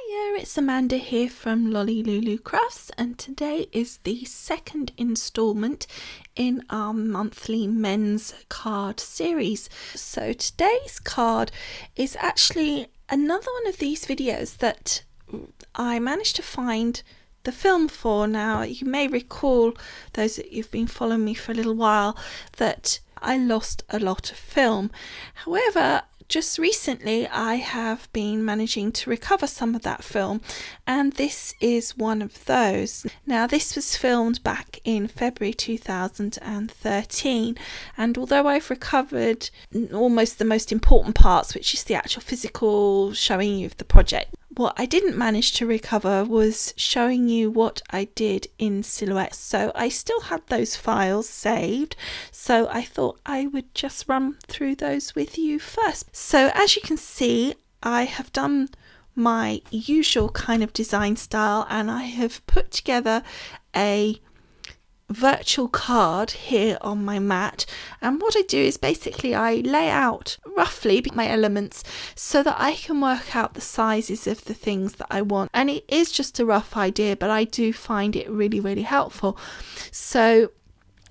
Hiya, it's Amanda here from Lolli Lulu Crafts, and today is the second instalment in our monthly men's card series. So today's card is actually another one of these videos that I managed to find the film for. Now, you may recall, those that you've been following me for a little while, that I lost a lot of film. However, just recently I have been managing to recover some of that film, and this is one of those. Now, this was filmed back in February 2013, and although I've recovered almost the most important parts, which is the actual physical showing you of the project, what I didn't manage to recover was showing you what I did in silhouette. So I still had those files saved, so I thought I would just run through those with you first. So as you can see, I have done my usual kind of design style, and I have put together a virtual card here on my mat. And what I do is basically I lay out roughly my elements so that I can work out the sizes of the things that I want, and it is just a rough idea, but I do find it really helpful. So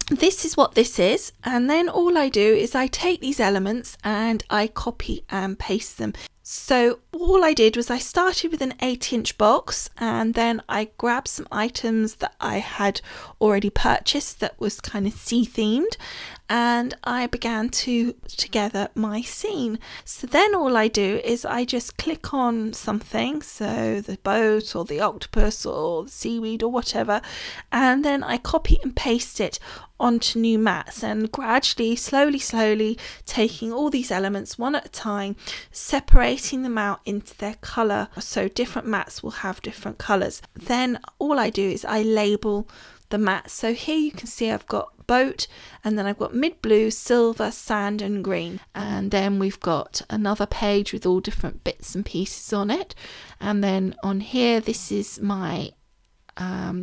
this is what this is, and then all I do is I take these elements and I copy and paste them. So all I did was I started with an 8-inch box, and then I grabbed some items that I had already purchased that was kind of sea themed, and I began to put together my scene. So then all I do is I just click on something, so the boat or the octopus or the seaweed or whatever, and then I copy and paste it onto new mats, and gradually, slowly taking all these elements one at a time, separating them out into their colour, so different mats will have different colours. Then all I do is I label the mats. So here you can see I've got boat, and then I've got mid blue, silver, sand and green, and then we've got another page with all different bits and pieces on it. And then on here, this is my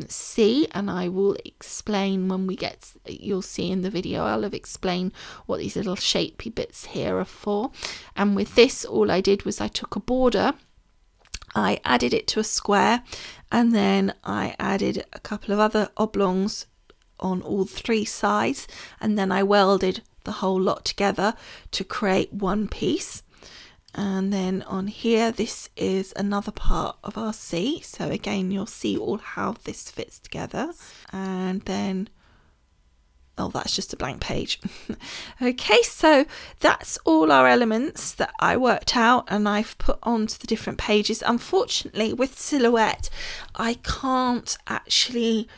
C, and I will explain when we get, you'll see in the video, I'll have explained what these little shapey bits here are for. And with this, all I did was I took a border, I added it to a square, and then I added a couple of other oblongs on all 3 sides, and then I welded the whole lot together to create one piece. And then on here, this is another part of our C. So again, you'll see all how this fits together. And then, oh, that's just a blank page. Okay, so that's all our elements that I worked out and I've put onto the different pages. Unfortunately, with silhouette, I can't actually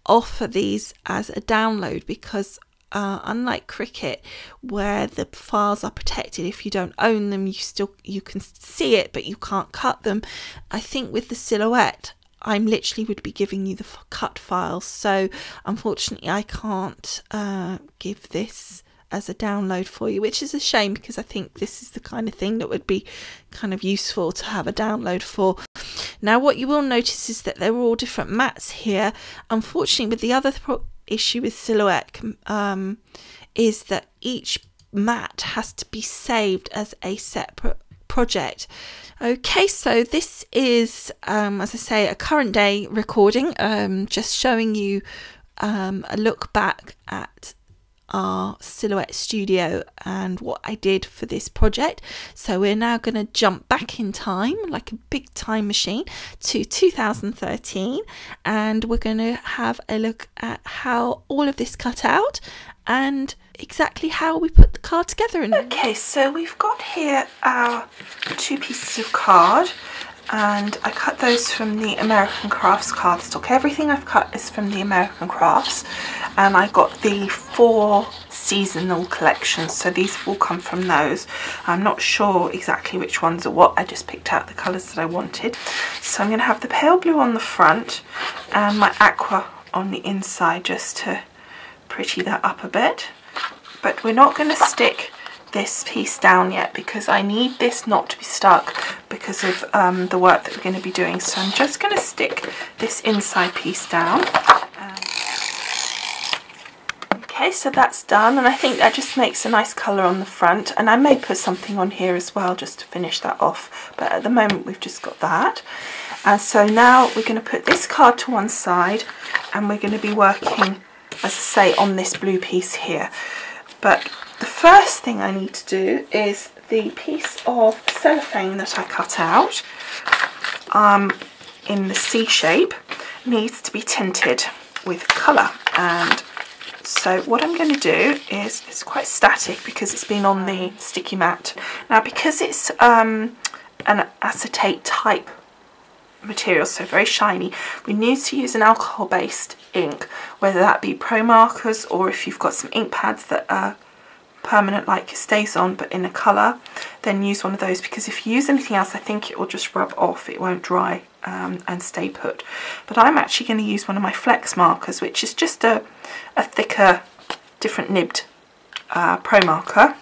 offer these as a download because unlike Cricut, where the files are protected, if you don't own them, you can see it, but you can't cut them. I think with the silhouette, I'm literally would be giving you the cut files. So unfortunately, I can't give this as a download for you, which is a shame because I think this is the kind of thing that would be kind of useful to have a download for. Now, what you will notice is that they're all different mats here. Unfortunately, with the other issue with silhouette is that each mat has to be saved as a separate project. Okay, so this is as I say, a current day recording, just showing you a look back at our silhouette studio and what I did for this project. So we're now going to jump back in time like a big time machine to 2013, and we're going to have a look at how all of this cut out and exactly how we put the card together. Okay, so we've got here our 2 pieces of card, and I cut those from the American Crafts cardstock. Everything I've cut is from the American Crafts, and I got the 4 seasonal collections, so these will come from those. I'm not sure exactly which ones are what, I just picked out the colours that I wanted. So I'm going to have the pale blue on the front and my aqua on the inside just to pretty that up a bit. But we're not going to stick this piece down yet because I need this not to be stuck because of the work that we're going to be doing. So I'm just going to stick this inside piece down. Okay, so that's done, and I think that just makes a nice colour on the front, and I may put something on here as well just to finish that off, but at the moment we've just got that. And so now we're going to put this card to one side, and we're going to be working, as I say, on this blue piece here. But the first thing I need to do is the piece of cellophane that I cut out in the C shape needs to be tinted with colour. And so what I'm going to do is, it's quite static because it's been on the sticky mat. Now because it's an acetate type material, so very shiny, we need to use an alcohol based ink, whether that be Pro Markers or if you've got some ink pads that are permanent like it stays on but in a colour, then use one of those, because if you use anything else I think it will just rub off, it won't dry and stay put. But I'm actually going to use one of my flex markers, which is just a thicker, different nibbed Pro Marker.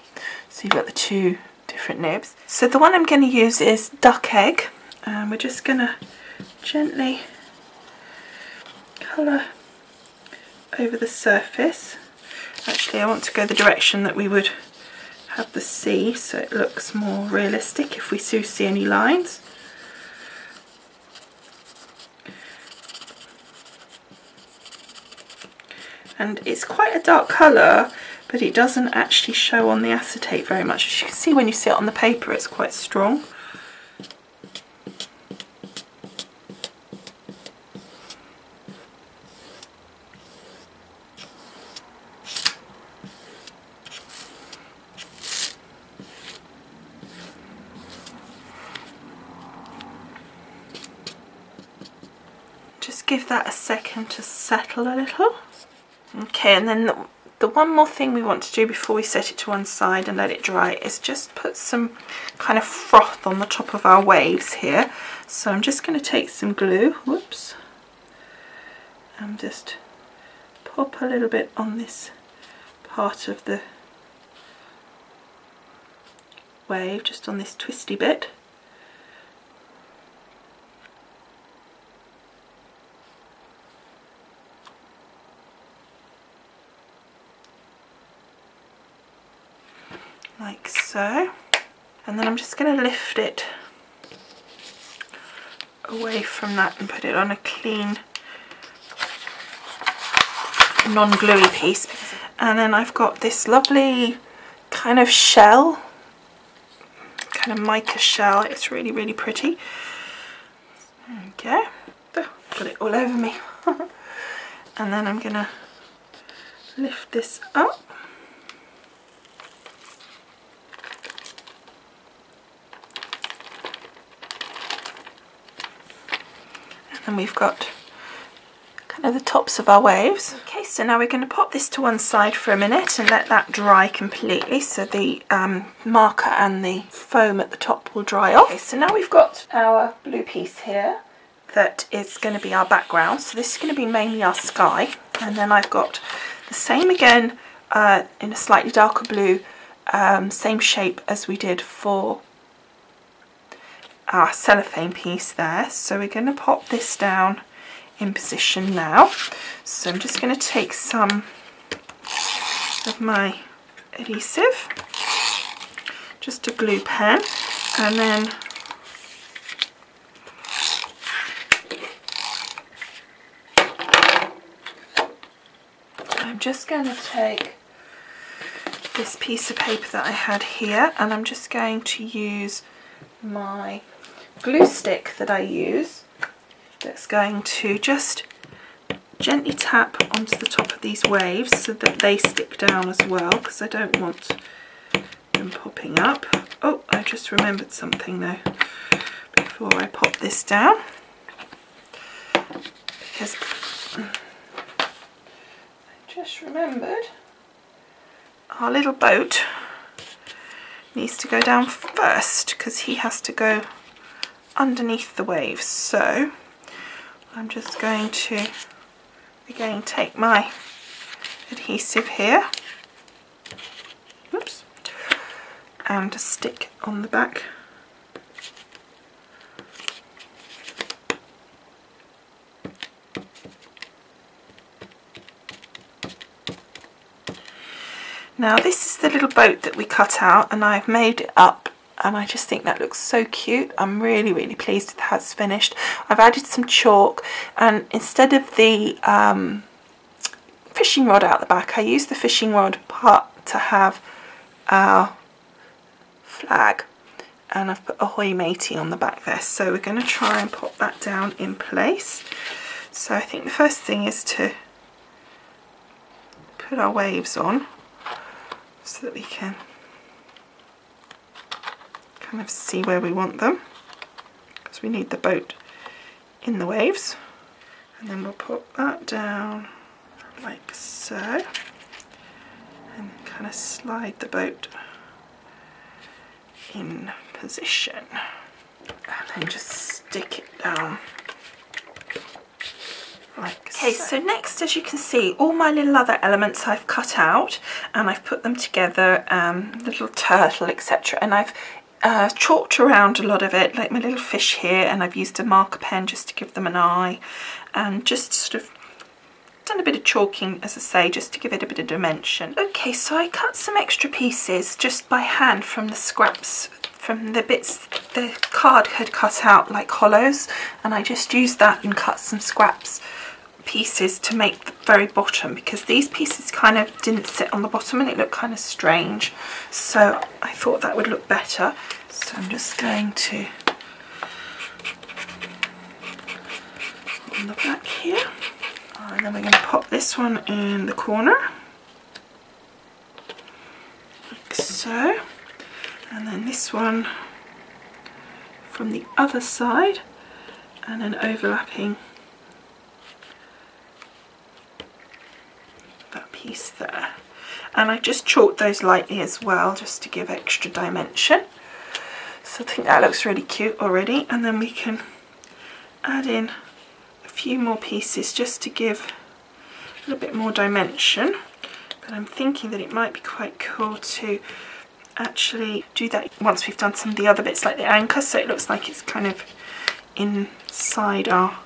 So you've got the two different nibs. So the one I'm going to use is Duck Egg, and we're just going to gently colour over the surface. Actually, I want to go the direction that we would have the C, so it looks more realistic if we do see any lines. And it's quite a dark colour, but it doesn't actually show on the acetate very much. As you can see when you see it on the paper, it's quite strong. Just give that a second to settle a little. Okay, and then the one more thing we want to do before we set it to one side and let it dry is just put some kind of froth on the top of our waves here. So I'm just going to take some glue, whoops, and just pop a little bit on this part of the wave, just on this twisty bit. Like so, and then I'm just going to lift it away from that and put it on a clean non-gluey piece. And then I've got this lovely kind of shell, kind of mica shell. It's really, really pretty. There we go. Oh, got it all over me. And then I'm going to lift this up. And we've got kind of the tops of our waves. Okay, so now we're going to pop this to one side for a minute and let that dry completely, so the marker and the foam at the top will dry off. Okay, so now we've got our blue piece here that is going to be our background. So this is going to be mainly our sky, and then I've got the same again in a slightly darker blue, same shape as we did for our cellophane piece there. So we're going to pop this down in position now. So I'm just going to take some of my adhesive, just a glue pen, and then I'm just going to take this piece of paper that I had here, and I'm just going to use my glue stick that I use, that's going to just gently tap onto the top of these waves so that they stick down as well, because I don't want them popping up. Oh, I just remembered something though before I pop this down, because I just remembered our little boat needs to go down first because he has to go underneath the waves. So I'm just going to again take my adhesive here, oops, and a stick on the back. Now this is the little boat that we cut out, and I've made it up, and I just think that looks so cute. I'm really pleased with how it's finished. I've added some chalk, and instead of the fishing rod out the back, I used the fishing rod part to have our flag, and I've put ahoy matey on the back there. So we're going to try and pop that down in place. So I think the first thing is to put our waves on so that we can kind of see where we want them, because we need the boat in the waves. And then we'll put that down like so, and kind of slide the boat in position, and then just stick it down like so. Okay, so next, as you can see, all my little other elements I've cut out and I've put them together, little turtle, etc. And I've chalked around a lot of it, like my little fish here, and I've used a marker pen just to give them an eye, and just sort of done a bit of chalking, as I say, just to give it a bit of dimension. Okay, so I cut some extra pieces just by hand from the scraps, from the bits the card had cut out like hollows, and I just used that and cut some scraps pieces to make the very bottom, because these pieces kind of didn't sit on the bottom and it looked kind of strange, so I thought that would look better. So I'm just going to on the back here, and then we're going to pop this one in the corner like so, and then this one from the other side, and then overlapping that piece there. And I just chalked those lightly as well, just to give extra dimension. So I think that looks really cute already, and then we can add in a few more pieces just to give a little bit more dimension. But I'm thinking that it might be quite cool to actually do that once we've done some of the other bits, like the anchor, so it looks like it's kind of inside our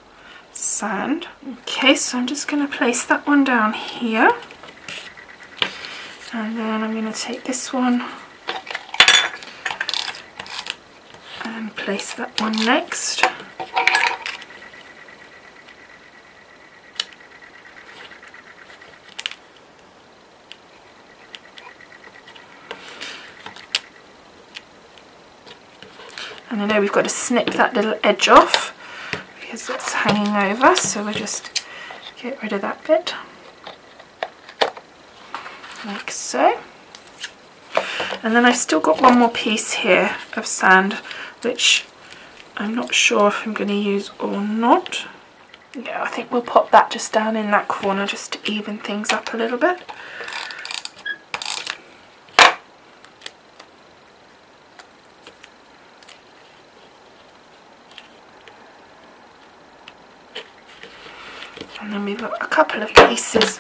sand. Okay, so I'm just going to place that one down here, and then I'm going to take this one and place that one next. And I know we've got to snip that little edge off because it's hanging over, so we'll just get rid of that bit like so. And then I've still got one more piece here of sand, which I'm not sure if I'm going to use or not. Yeah, I think we'll pop that just down in that corner just to even things up a little bit. And then we've got a couple of pieces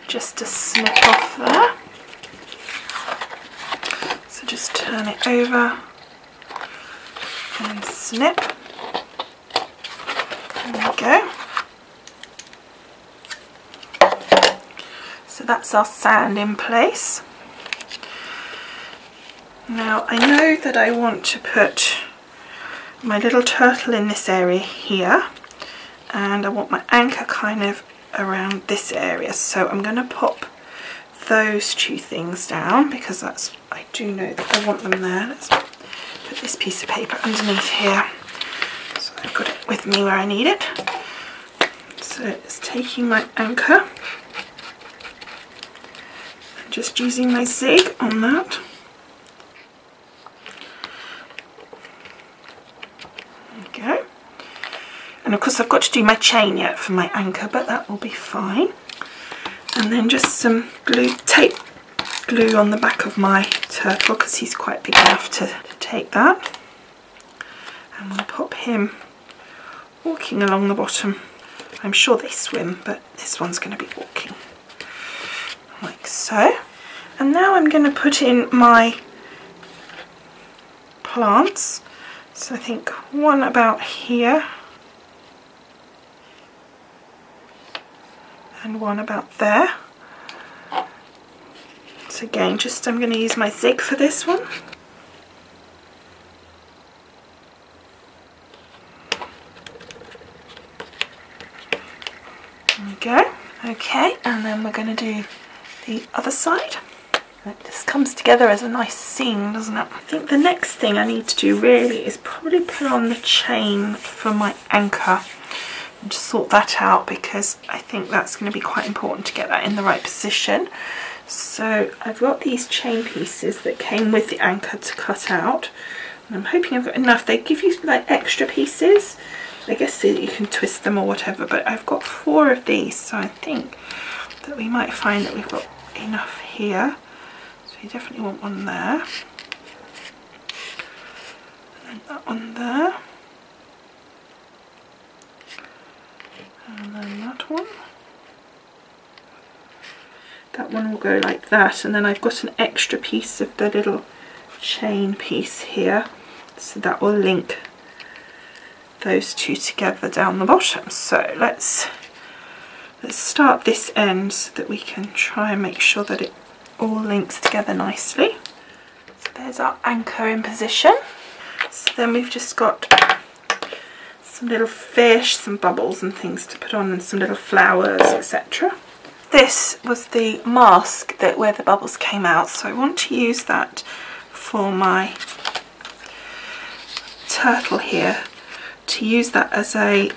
just to snip off there. So just turn it over and snip. There we go. So that's our sand in place. Now I know that I want to put my little turtle in this area here, and I want my anchor kind of around this area, so I'm going to pop those two things down because that's, I do know that I want them there. Let's put this piece of paper underneath here so I've got it with me where I need it. So it's taking my anchor and just using my zig on that. There we go. And of course I've got to do my chain yet for my anchor, but that will be fine. And then just some tape glue on the back of my turtle because he's quite big enough to take that. And we'll pop him walking along the bottom. I'm sure they swim, but this one's going to be walking like so. And now I'm going to put in my plants. So I think one about here, and one about there. So again, I'm going to use my zig for this one. There we go. Okay, and then we're going to do the other side. It just comes together as a nice seam, doesn't it? I think the next thing I need to do really is probably put on the chain for my anchor and just sort that out, because I think that's going to be quite important to get that in the right position. So I've got these chain pieces that came with the anchor to cut out, and I'm hoping I've got enough. They give you like extra pieces, I guess you can twist them or whatever, but I've got 4 of these, so I think that we might find that we've got enough here. So you definitely want one there, and then that one there, and then that one. That one will go like that, and then I've got an extra piece of the little chain piece here, so that will link those two together down the bottom. So let's start this end so that we can try and make sure that it all links together nicely. So there's our anchor in position. So then we've just got some little fish, some bubbles and things to put on, and some little flowers, etc. This was the mask where the bubbles came out, so I want to use that for my turtle here, to use that as a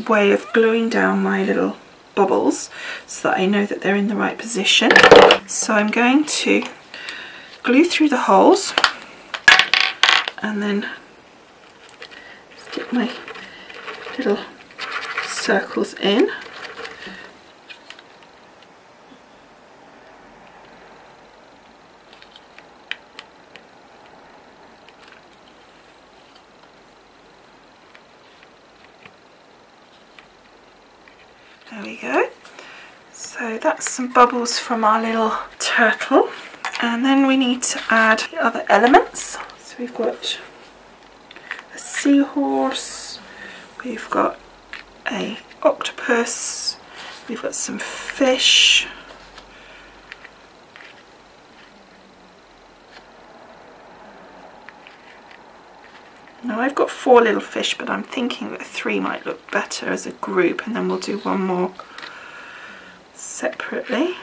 way of gluing down my little bubbles so that I know that they're in the right position. So I'm going to glue through the holes and then stick my little circles in. There we go. So that's some bubbles from our little turtle. And then we need to add the other elements. So we've got a seahorse, we've got an octopus, we've got some fish, now I've got 4 little fish, but I'm thinking that 3 might look better as a group, and then we'll do one more separately.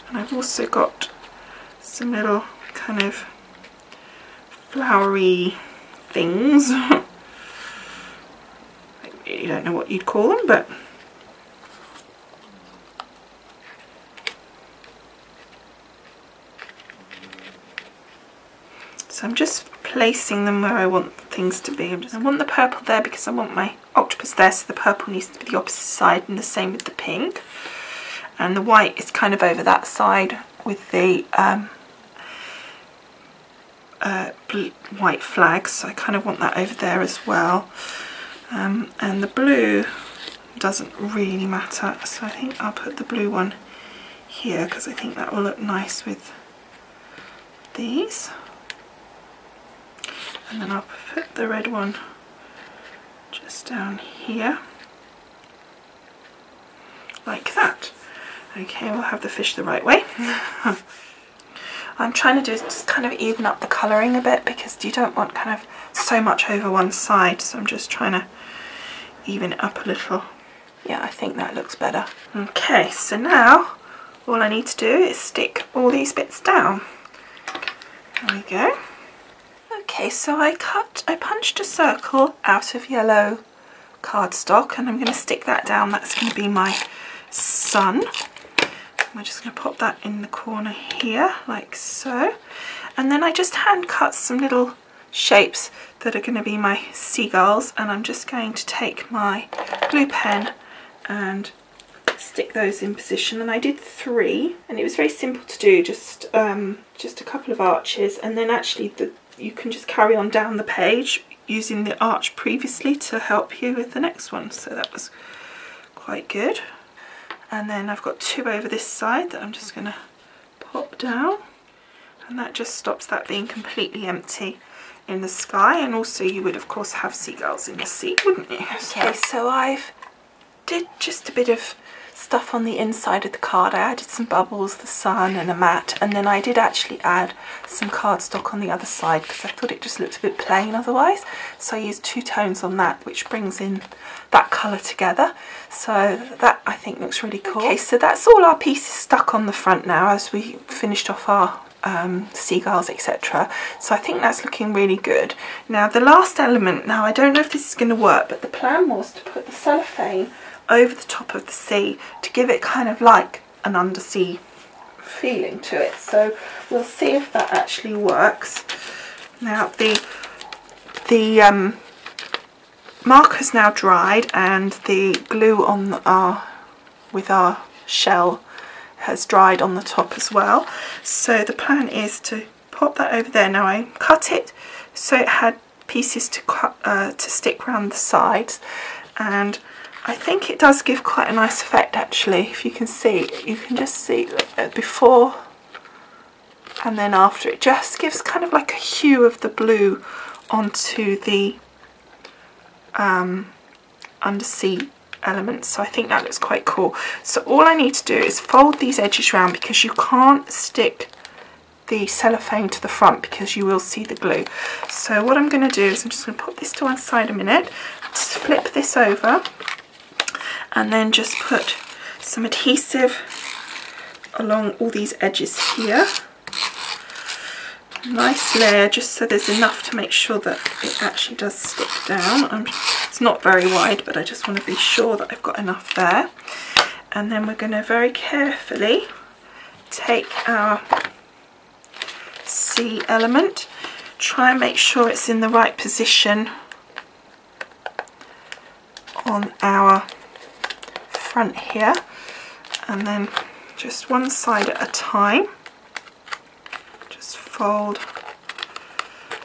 And I've also got some little kind of flowery things. I really don't know what you'd call them, but so I'm just placing them where I want things to be. I want the purple there because I want my octopus there, so the purple needs to be the opposite side, and the same with the pink. And the white is kind of over that side with the white flags, so I kind of want that over there as well. And the blue doesn't really matter, so I think I'll put the blue one here because I think that will look nice with these. And then I'll put the red one just down here, like that. Okay, we'll have the fish the right way. I'm trying to do is just kind of even up the colouring a bit, because you don't want kind of so much over one side, so I'm just trying to even it up a little. Yeah, I think that looks better. Okay, so now all I need to do is stick all these bits down. There we go. Okay, so I punched a circle out of yellow cardstock, and I'm going to stick that down. That's going to be my sun. I'm just going to pop that in the corner here, like so. And then I just hand cut some little shapes that are going to be my seagulls, and I'm just going to take my glue pen and stick those in position. And I did 3, and it was very simple to do, just a couple of arches, and then actually you can just carry on down the page using the arch previously to help you with the next one, so that was quite good. And then I've got 2 over this side that I'm just going to pop down, and that just stops that being completely empty in the sky. And also you would of course have seagulls in the sea, wouldn't you? Okay, so I've did just a bit of stuff on the inside of the card. I added some bubbles, the sun and a mat, and then I did actually add some cardstock on the other side because I thought it just looked a bit plain otherwise. So I used 2 tones on that, which brings in that colour together. So that I think looks really cool. Okay, so that's all our pieces stuck on the front now as we finished off our seagulls, etc. So I think that's looking really good. Now the last element, now I don't know if this is going to work, but the plan was to put the cellophane over the top of the sea to give it kind of like an undersea feeling to it. So we'll see if that actually works. Now the marker's now dried and the glue on with our shell has dried on the top as well. So the plan is to pop that over there. Now I cut it so it had pieces to stick around the sides, and I think it does give quite a nice effect actually. If you can see, you can just see before and then after. It just gives kind of like a hue of the blue onto the undersea elements, so I think that looks quite cool. So all I need to do is fold these edges around because you can't stick the cellophane to the front because you will see the glue. So what I'm going to do is I'm just going to put this to one side a minute, just flip this over, and then just put some adhesive along all these edges here. Nice layer, just so there's enough to make sure that it actually does stick down. It's not very wide, but I just want to be sure that I've got enough there. And then we're going to very carefully take our sea element, try and make sure it's in the right position on our front here, and then just one side at a time. Fold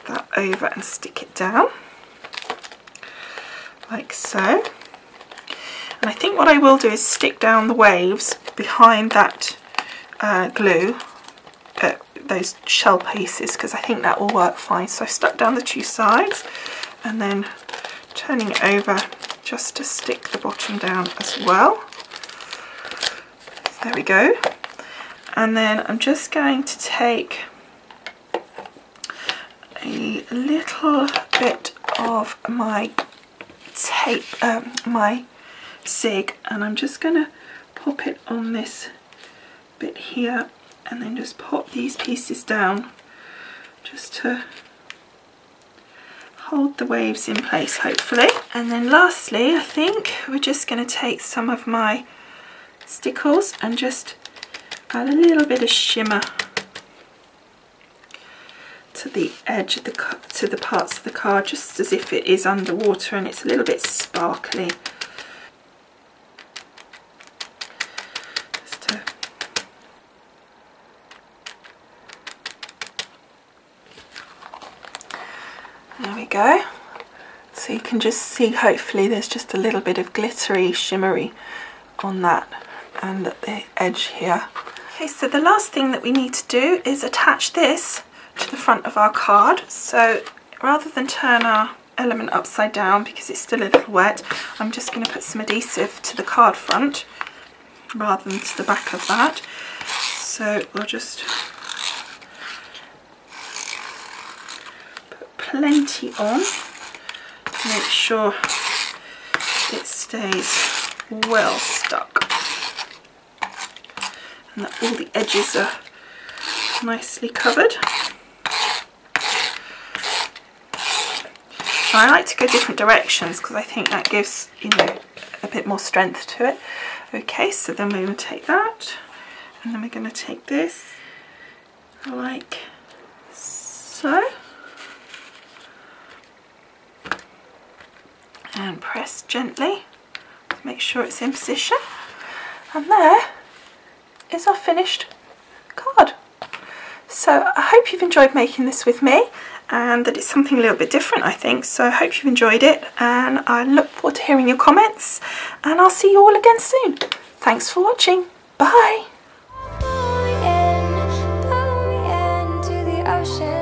that over and stick it down like so. And I think what I will do is stick down the waves behind that glue, those shell pieces, because I think that will work fine. So I stuck down the 2 sides and then turning it over just to stick the bottom down as well. There we go. And then I'm just going to take a little bit of my tape, my zig, and I'm just going to pop it on this bit here and then just pop these pieces down just to hold the waves in place, hopefully. And then lastly, I think we're just going to take some of my stickles and just add a little bit of shimmer to the edge of to the parts of the card, just as if it is underwater and it's a little bit sparkly. There we go. So you can just see, hopefully there's just a little bit of glittery, shimmery on that and at the edge here. Okay, so the last thing that we need to do is attach this to the front of our card. So rather than turn our element upside down because it's still a little wet, I'm just going to put some adhesive to the card front rather than to the back of that. So we'll just put plenty on to make sure it stays well stuck and that all the edges are nicely covered. I like to go different directions because I think that gives, you know, a bit more strength to it. Okay, so then we're going to take that and then we're going to take this like so and press gently to make sure it's in position, and there is our finished card. So I hope you've enjoyed making this with me and that it's something a little bit different, I think. So I hope you've enjoyed it and I look forward to hearing your comments, and I'll see you all again soon. Thanks for watching. Bye. Pull me in to the ocean.